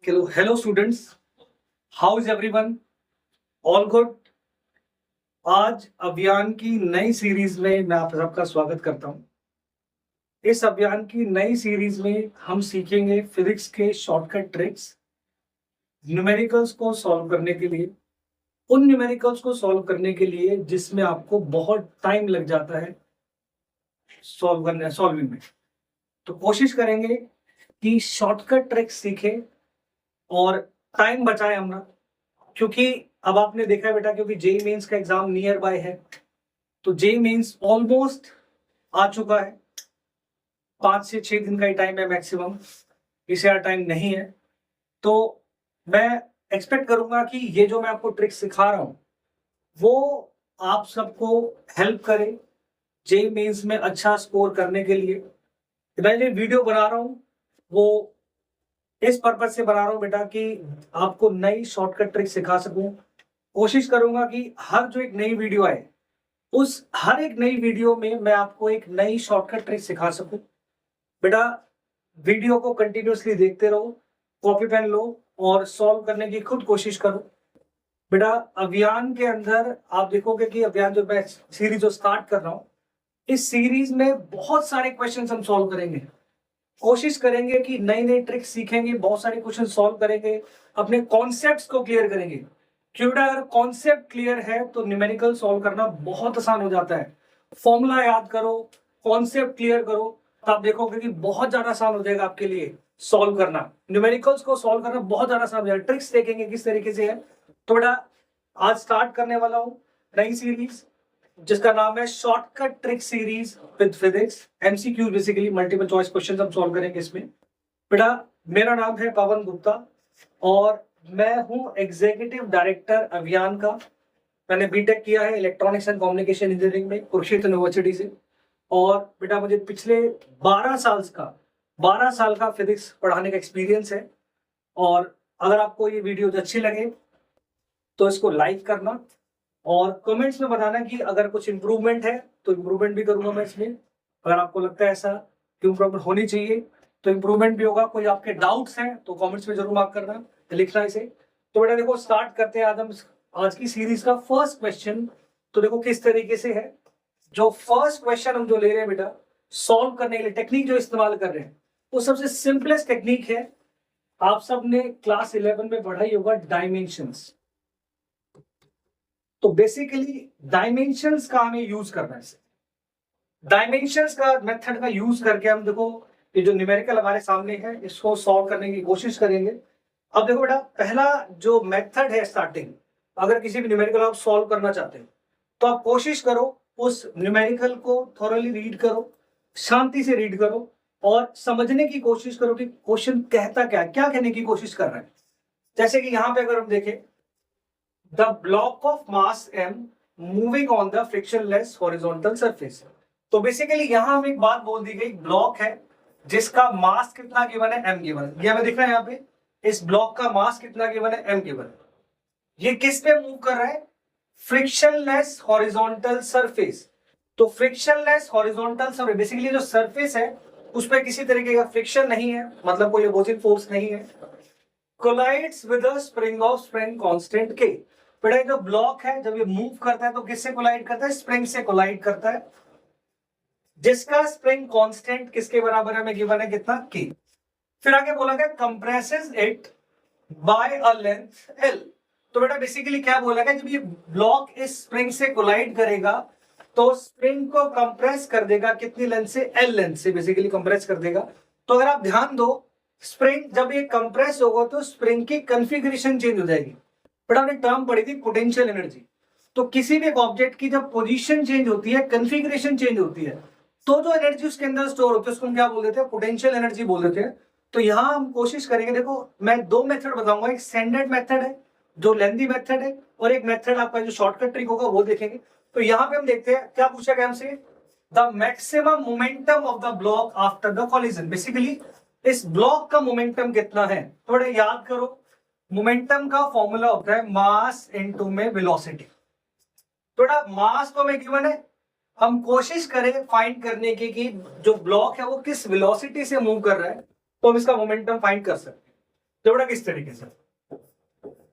Hello students, how is everyone? All good? आज अभियान की नई सीरीज में मैं आप सबका स्वागत करता हूं। इस अभियान की नई सीरीज में हम सीखेंगे फिजिक्स के शॉर्टकट ट्रिक्स न्यूमेरिकल्स को सॉल्व करने के लिए, उन न्यूमेरिकल्स को सॉल्व करने के लिए जिसमें आपको बहुत टाइम लग जाता है सॉल्विंग में। तो कोशिश करेंगे कि शॉर्टकट ट्रिक्स सीखें और टाइम बचाएं हम ना, क्योंकि अब आपने देखा है बेटा, क्योंकि जेई मेंस का एग्जाम नियर बाय है, तो जेई मेंस ऑलमोस्ट आ चुका है। 5 से 6 दिन का ही टाइम है मैक्सिमम, इससे ज़्यादा टाइम नहीं है। तो मैं एक्सपेक्ट करूंगा कि ये जो मैं आपको ट्रिक्स सिखा रहा हूँ वो आप सबको हेल्प करे जेई मेंस में अच्छा स्कोर करने के लिए। मैं ये वीडियो बना रहा हूँ वो इस पर्पज से बना रहा हूँ बेटा कि आपको नई शॉर्टकट ट्रिक सिखा सकूं। कोशिश करूंगा कि हर जो एक नई वीडियो आए उस हर एक नई वीडियो में मैं आपको एक नई शॉर्टकट ट्रिक सिखा सकूं। बेटा वीडियो को कंटिन्यूअसली देखते रहो, कॉपी पेन लो और सॉल्व करने की खुद कोशिश करो। बेटा अभियान के अंदर आप देखोगे कि अभियान जो मैं सीरीज जो स्टार्ट कर रहा हूँ, इस सीरीज में बहुत सारे क्वेश्चन हम सॉल्व करेंगे। कोशिश करेंगे कि नई नई ट्रिक्स सीखेंगे, बहुत सारे क्वेश्चन सॉल्व करेंगे, अपने कॉन्सेप्ट्स को क्लियर करेंगे। क्योंकि अगर कॉन्सेप्ट क्लियर है तो न्यूमेरिकल सॉल्व करना बहुत आसान हो जाता है। फॉर्मूला याद करो, कॉन्सेप्ट क्लियर करो, तो आप देखोगे कि बहुत ज्यादा आसान हो जाएगा आपके लिए सॉल्व करना। न्यूमेरिकल्स को सॉल्व करना बहुत ज्यादा आसान हो जाएगा। ट्रिक्स देखेंगे किस तरीके से है। तो बेटा आज स्टार्ट करने वाला हूं नई सीरीज जिसका नाम है shortcut trick series with physics. MCQ basically multiple choice questions हम सॉल्व करेंगे इसमें। बेटा मेरा नाम है पवन गुप्ता और मैं हूं एग्जीक्यूटिव डायरेक्टर अभियान का। मैंने बीटेक किया है इलेक्ट्रॉनिक्स एंड कम्युनिकेशन इंजीनियरिंग में कुरुक्षेत्र यूनिवर्सिटी से। और बेटा मुझे पिछले 12 साल का फिजिक्स पढ़ाने का एक्सपीरियंस है। और अगर आपको ये वीडियो अच्छी लगे तो इसको लाइक करना और कमेंट्स में बताना कि अगर कुछ इंप्रूवमेंट है तो इंप्रूवमेंट भी करूंगा मैं इसमें। अगर आपको लगता है ऐसा कि इंप्रूवमेंट होनी चाहिए तो इंप्रूवमेंट भी होगा। कोई आपके डाउट्स हैं तो कमेंट्स में जरूर मार्क करना, लिखना इसे। तो बेटा देखो स्टार्ट करते हैं आज की सीरीज का फर्स्ट क्वेश्चन। तो देखो किस तरीके से है। जो फर्स्ट क्वेश्चन हम जो ले रहे हैं बेटा सॉल्व करने के लिए टेक्निक जो इस्तेमाल कर रहे हैं वो सबसे सिंपलेस्ट टेक्निक है। आप सबने क्लास 11 में पढ़ा ही होगा डायमेंशंस। तो बेसिकली डायमेंशंस का हमें यूज करना है। डायमेंशंस का मेथड का यूज करके हम देखो ये जो न्यूमेरिकल हमारे सामने है इसको सॉल्व करने की कोशिश करेंगे। अब देखो बेटा पहला जो मेथड है स्टार्टिंग, अगर किसी भी न्यूमेरिकल आप सॉल्व करना चाहते हैं तो आप कोशिश करो उस न्यूमेरिकल को थोरली रीड करो, शांति से रीड करो और समझने की कोशिश करो कि क्वेश्चन कहता क्या कहने की कोशिश कर रहा है। जैसे कि यहाँ पे अगर हम देखें the block of mass m moving on the frictionless horizontal surface। तो बेसिकली यहां हम एक बात बोल दी गई, ब्लॉक है जिसका मास कितना गिवन है m गिवन है। ये हमें दिख रहा है यहाँ पे इस ब्लॉक का मास कितना गिवन है m गिवन है। ये किस पे मूव कर रहा है? Frictionless horizontal surface. तो फ्रिक्शनलेस हॉरिजॉन्टल सरफेस बेसिकली जो सरफेस है उस पर किसी तरीके का फ्रिक्शन नहीं है, मतलब कोई अपोजिंग फोर्स नहीं है। Collides with a spring of spring constant k। बेटा जो ब्लॉक है जब ये मूव करता है तो किससे कोलाइड करता है? स्प्रिंग से कोलाइड करता है, जिसका स्प्रिंग कांस्टेंट किसके बराबर है? हमें गिवन है कितना? k। फिर आगे बोला गया compresses it by a length l। तो बेटा बेसिकली क्या बोला गया, जब ये ब्लॉक इस स्प्रिंग से कोलाइड करेगा तो स्प्रिंग को कंप्रेस कर देगा कितनी लेंथ से? l लेंथ से बेसिकली कंप्रेस कर देगा। तो अगर आप ध्यान दो स्प्रिंग जब ये कंप्रेस होगा तो स्प्रिंग की कॉन्फ़िगरेशन चेंज हो जाएगी। बट हमने टर्म पढ़ी थी पोटेंशियल एनर्जी। तो किसी भी ऑब्जेक्ट की जब पोजीशन चेंज होती है, कॉन्फ़िगरेशन चेंज होती है, तो जो एनर्जी उसके अंदर स्टोर होती है उसको हम क्या बोल देते हैं? पोटेंशियल एनर्जी बोल देते हैं। तो यहां हम कोशिश करेंगे, देखो मैं 2 मेथड बताऊंगा, एक स्टैंडर्ड मेथड है जो लेंथी मेथड है और एक मेथड आपका जो शॉर्टकट ट्रिक होगा वो देखेंगे। तो यहाँ पे हम देखते हैं क्या पूछा गया हमसे, the maximum momentum of the block after the collision. Basically इस ब्लॉक का मोमेंटम कितना है? थोड़ा याद करो, मोमेंटम का फॉर्मूला होता है मास इनटू में वेलोसिटी। थोड़ा मास तो में गिवन है, हम कोशिश करें फाइंड करने की कि जो ब्लॉक है वो किस वेलोसिटी से मूव कर रहा है तो हम इसका मोमेंटम फाइंड कर सकते हैं। तो बेटा किस तरीके से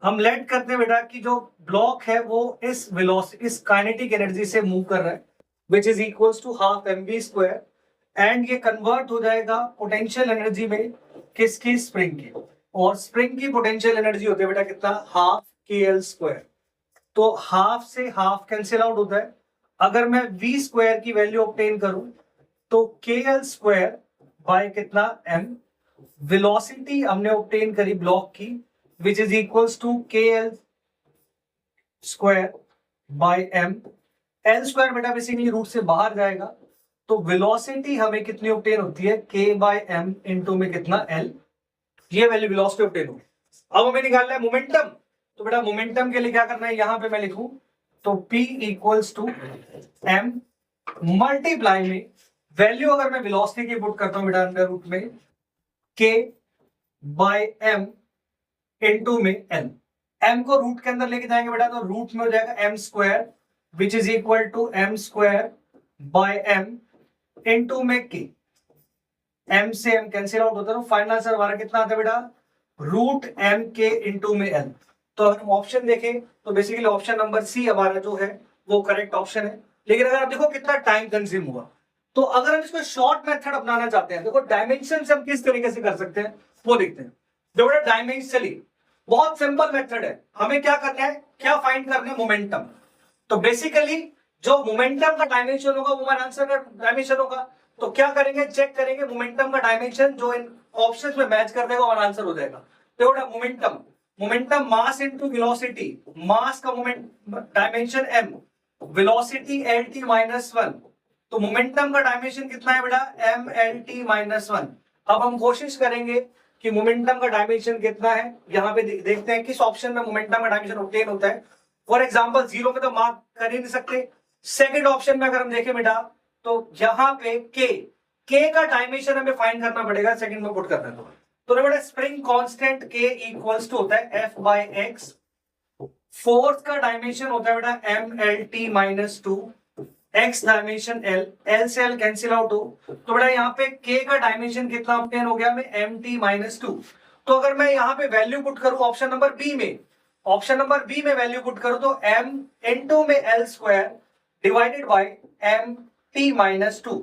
हम लेट करते हैं बेटा कि जो ब्लॉक है वो इस वेलोसिटी, इस काइनेटिक एनर्जी से मूव कर रहा है, which is equals to half mv square, and ये कन्वर्ट हो जाएगा पोटेंशियल एनर्जी में किसकी, स्प्रिंग की। और स्प्रिंग की पोटेंशियल एनर्जी होती है बेटा कितना, हाफ kl स्क्वायर। तो हाफ से हाफ कैंसिल आउट होता है। अगर मैं v स्क्वायर की वैल्यू ऑब्टेन करूं तो kl स्क्वायर बाय कितना, m। वेलोसिटी हमने ऑब्टेन करी ब्लॉक की, which is equals to kl square by m। l square बेटा बेसिकली रूट से बाहर जाएगा, तो वेलोसिटी हमें कितनी ऑब्टेन होती है, k बाय m इंटू में कितना, l। ये वैल्यू वेलोसिटी ऑब्टेन होगी। अब हमें निकालना है मोमेंटम। तो बेटा मोमेंटम के लिए क्या करना है, यहां पे मैं लिखूं तो p equals to m multiply में वैल्यू अगर मैं वेलोसिटी की पुट करता हूं बेटा अंडर रूट में k बाय m इंटू में l। m को रूट के अंदर लेके जाएंगे बेटा तो रूट में हो जाएगा m square, which is equal to m square by m into में k। m से m कैंसिल आउट होता है, फाइनल आंसर हमारा कितना आता है बेटा, रूट m k इंटू में l। तो अगर हम ऑप्शन देखें तो बेसिकली ऑप्शन नंबर सी हमारा जो है वो करेक्ट ऑप्शन है। लेकिन अगर आप देखो कितना टाइम कंज्यूम हुआ, तो अगर हम इसको शॉर्ट मेथड अपनाना चाहते हैं, देखो डायमेंशन से हम किस तरीके से कर सकते हैं वो देखते हैं। देखो डायमेंशनली बहुत सिंपल मेथड है, हमें क्या करना है, क्या फाइंड करना है, मोमेंटम। तो बेसिकली जो मोमेंटम का डायमेंशन होगा वो हमारा आंसर का डायमेंशन होगा। तो क्या करेंगे, चेक करेंगे मोमेंटम का डायमेंशन, जो इन ऑप्शंस में मैच कर देगा हमारा आंसर हो जाएगा। तो momentum, momentum mass into velocity, mass का moment dimension m, velocity lt minus 1। तो मोमेंटम का डायमेंशन कितना है बेटा, m lt माइनस 1। अब हम कोशिश करेंगे कि मोमेंटम का डायमेंशन कितना है, यहाँ पे देखते हैं किस ऑप्शन में मोमेंटम का डायमेंशन ऑब्टेन होता है। फॉर एग्जांपल जीरो में तो मार्क कर ही नहीं सकते। सेकंड ऑप्शन में अगर हम देखें बेटा तो यहाँ पे k का डायमेंशन हमें फाइंड करना पड़ेगा, सेकंड में पुट करना है। तो बेटा spring constant k equals to होता है f बाय x। फोर्स का डायमेंशन होता है बेटा m lt minus 2, x dimension l, l से l कैंसिल आउट हो, तो बेटा यहाँ पे k का डायमेंशन कितना ऑब्टेन हो गया हमें, mt माइनस 2। तो अगर मैं यहाँ पे वैल्यू पुट करूं ऑप्शन नंबर बी में, ऑप्शन नंबर बी में वैल्यू पुट करूं तो m इंटू में l square divided by mt minus 2।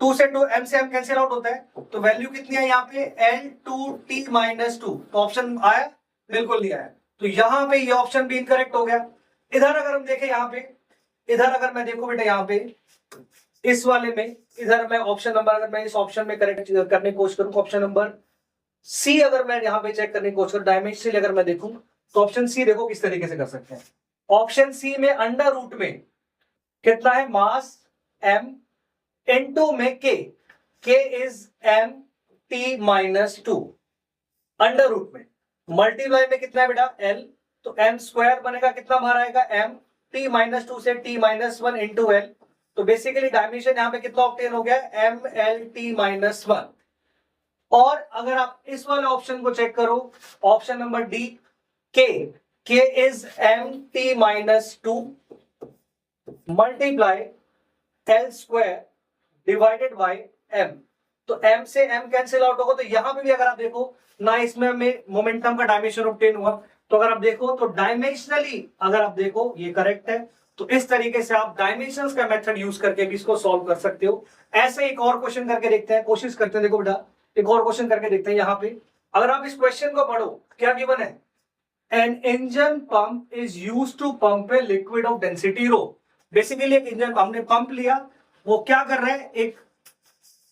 2 से 2 m से m कैंसिल आउट होता है, तो वैल्यू कितनी है यहाँ पे, l2t माइनस 2। तो ऑप्शन आया, बिल्कुल नहीं आया। तो यहाँ पे ये ऑप्शन भी इनकरेक्ट हो गया। इधर अगर हम देखें, यहाँ पे इधर अगर मैं देखूं बेटा, यहाँ पे इस वाले में इधर मैं ऑप्शन नंबर, अगर मैं इस ऑप्शन में करेक्ट करने की कोशिश करूं, ऑप्शन नंबर सी अगर मैं यहाँ पे चेक करने की कोशिश करूं, डायमेंशन अगर मैं देखूं तो ऑप्शन सी देखो किस तरीके से कर सकते हैं। ऑप्शन सी में अंडर रूट में कितना है, मास m इंटू में k is m t minus 2 under root में, मल्टीप्लाई में कितना है बेटा l, तो m स्क्वायर बनेगा, कितना बाहर आएगा m t माइनस 2 से t माइनस 1 इंटू l। तो बेसिकली डायमेंशन यहाँ पे कितना ऑब्टेन हो गया, m l t माइनस 1। और अगर आप इस वाले ऑप्शन को चेक करो, option number D k is m t minus 2 multiply l square divided by m। तो m से m कैंसिल आउट होगा, तो यहां पे भी अगर आप देखो ना, इसमें हमें मोमेंटम का डायमेंशन ऑब्टेन हुआ। तो अगर आप देखो तो डायमेंशनली अगर आप देखो ये करेक्ट है। तो इस तरीके से आप डायमेंशंस का मेथड यूज करके भी इसको सॉल्व कर सकते हो। ऐसे एक और क्वेश्चन करके देखते हैं, कोशिश करते हैं। देखो बेटा एक और क्वेश्चन करके देखते हैं। यहाँ पे अगर आप इस क्वेश्चन को पढ़ो, क्या गिवन है, an engine pump is used to pump a liquid of density rho. Basically एक इंजन हमने पंप लिया, वो क्या कर रहा है, एक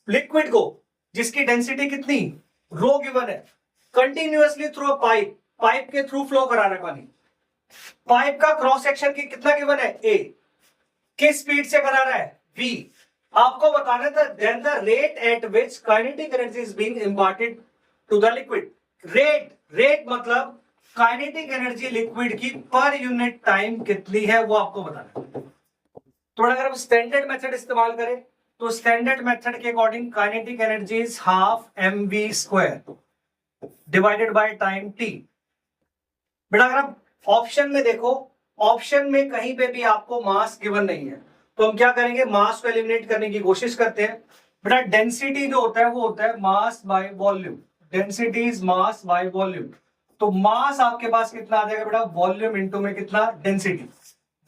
लिक्विड को जिसकी डेंसिटी कितनी, रो गिवन है, कंटिन्यूअसली थ्रू पाइप, पाइप के थ्रू फ्लो करा रहा है पानी। पाइप का क्रॉस सेक्शन की कितना गिवन है, a, किस स्पीड से करा रहा है, v। आपको बताना था then the rate at which kinetic energy is being imparted to the liquid. Rate मतलब काइनेटिक एनर्जी लिक्विड की पर यूनिट टाइम कितनी है वो आपको बताना है। थोड़ा अगर हम स्टैंडर्ड मेथड इस्तेमाल करें तो स्टैंडर्ड मेथड के according kinetic energy is half mv square divided by time t। बेटा अगर आप ऑप्शन में देखो, ऑप्शन में कहीं पे भी आपको मास गिवन नहीं है, तो हम क्या करेंगे, मास को एलिमिनेट करने की कोशिश करते हैं। बेटा डेंसिटी जो होता है वो होता है mass by volume, density is mass by volume. तो मास आपके पास कितना आ जाएगा बेटा, वॉल्यूम इंटू में कितना, डेंसिटी।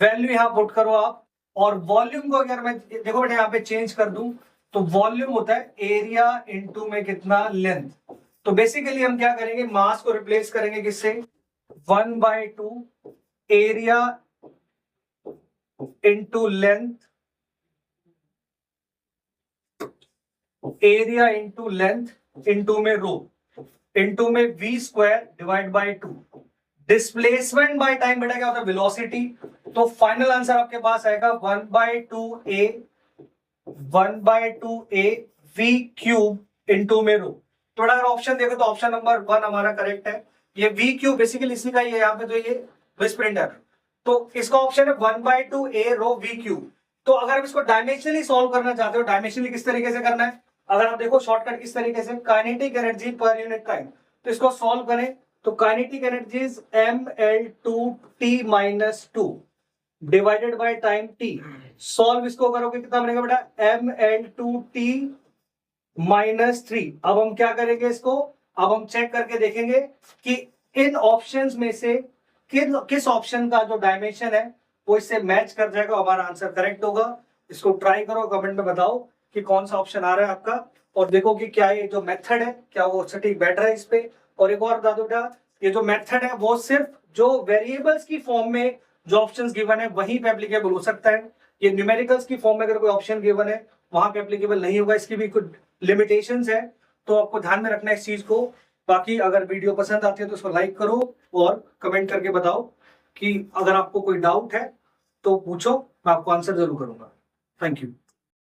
वैल्यू यहां पुट करो आप, और वॉल्यूम को अगर मैं देखो बेटा यहाँ पे चेंज कर दूं तो वॉल्यूम होता है एरिया इंटू में कितना, लेंथ। तो बेसिकली हम क्या करेंगे, मास को रिप्लेस करेंगे किससे, 1/2 area into length, area into length into में रो इंटू में v square divide by 2। Displacement by time बेटा क्या होता है, वेलोसिटी। तो फाइनल आंसर आपके पास आएगा 1/2a v क्यूब इंटू में रो। तो अगर ऑप्शन देखो तो ऑप्शन नंबर 1 हमारा करेक्ट है। ये v क्यूब बेसिकली इसी का ही है यहाँ पे, तो ये विस्प्रिंटर, तो इसका ऑप्शन है 1/2a रो v क्यूब। तो अगर आप इसको डायमेंशनली सॉल्व करना चाहते हो, डायमेंशनली किस तरीके से करना है, अगर आप देखो शॉर्टकट किस तरीके से, kinetic energy per unit time. तो इसको सॉल्व करें तो kinetic energy is mL2t-2 divided by time t। Solve इसको करोगे कितना बनेगा बेटा, mL2t-3। अब हम क्या करेंगे इसको, अब हम चेक करके देखेंगे कि इन ऑप्शंस में से किस ऑप्शन का जो डायमेंशन है वो इससे मैच कर जाएगा, हमारा आंसर करेक्ट होगा। इसको ट्राई करो, कमेंट में बताओ कि कौन सा ऑप्शन आ रहा है आपका, और देखो कि क्या ये जो मेथड है क्या वो सटीक बैठ रहा है इस पे। और एक और बता दो बेटा, ये जो मेथड है वो सिर्फ जो वेरिएबल्स की फॉर्म में जो ऑप्शंस गिवन है वहीं पे एप्लीकेबल हो सकता है। ये न्यूमेरिकल्स की फॉर्म में अगर कोई ऑप्शन गिवन है वहां पे एप्लीकेबल नहीं होगा, इसकी भी कुछ लिमिटेशंस है, तो आपको ध्यान में रखना है इस चीज को। बाकी अगर वीडियो पसंद आती है तो उसको लाइक करो और कमेंट करके बताओ कि अगर आपको कोई डाउट है तो पूछो, मैं आपको आंसर जरूर करूंगा। Thank you.